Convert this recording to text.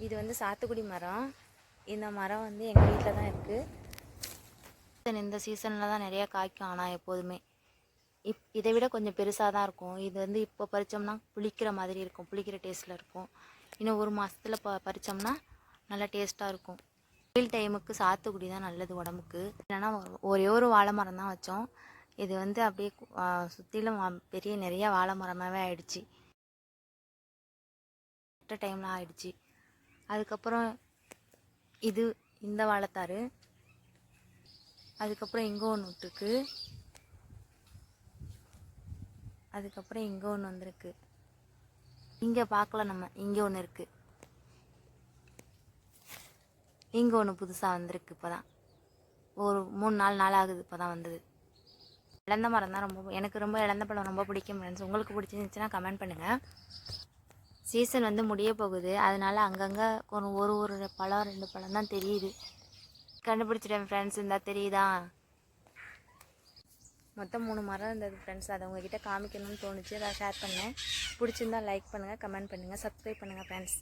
இது வந்து சாத்துக்குடி மரம். இந்த மரம் வந்து எங்கள் வீட்டில் தான் இருக்குது. இந்த சீசனில் தான் நிறையா காய்க்கும். ஆனால் எப்போதுமே இதை விட கொஞ்சம் பெருசாக தான் இருக்கும். இது வந்து இப்போ பறித்தோம்னா புளிக்கிற மாதிரி இருக்கும், புளிக்கிற டேஸ்ட்டில் இருக்கும். இன்னும் ஒரு மாதத்தில் பறித்தோம்னா நல்லா டேஸ்ட்டாக இருக்கும். வெயில் டைமுக்கு சாத்துக்குடி தான் நல்லது உடம்புக்கு. இல்லைன்னா ஒரே ஒரு வாழை மரம் தான் வச்சோம். இது வந்து அப்படியே சுற்றிலும் பெரிய நிறையா வாழை மரமாகவே ஆயிடுச்சு. டைமில் ஆயிடுச்சு. அதுக்கப்புறம் இது இந்த வாழைத்தாறு. அதுக்கப்புறம் இங்கே ஒன்று விட்டுருக்கு. அதுக்கப்புறம் இங்கே ஒன்று வந்திருக்கு. இங்கே பார்க்கல நம்ம, இங்கே ஒன்று இருக்குது. இங்கே ஒன்று புதுசாக வந்திருக்கு. இப்போ தான் ஒரு 3-4 நாள் ஆகுது இப்போ தான் வந்தது. இழந்த மரம் தான் எனக்கு ரொம்ப இழந்த பழம் ரொம்ப பிடிக்கும் ஃப்ரெண்ட்ஸ். உங்களுக்கு பிடிச்சிருந்துச்சுன்னா கமெண்ட் பண்ணுங்கள். சீசன் வந்து முடிய போகுது, அதனால அங்கங்கே ஒரு பழம் 2 பழம் தான் தெரியுது. கண்டுபிடிச்சிட்டேன் ஃப்ரெண்ட்ஸ். இருந்தால் தெரியுதா? மொத்தம் 3 மரம் இருந்தது ஃப்ரெண்ட்ஸ். அதை உங்ககிட்ட காமிக்கணும்னு தோணுச்சு, அதை ஷேர் பண்ணேன். பிடிச்சிருந்தா லைக் பண்ணுங்கள், கமெண்ட் பண்ணுங்கள், சப்ஸ்கிரைப் பண்ணுங்கள் ஃப்ரெண்ட்ஸ்.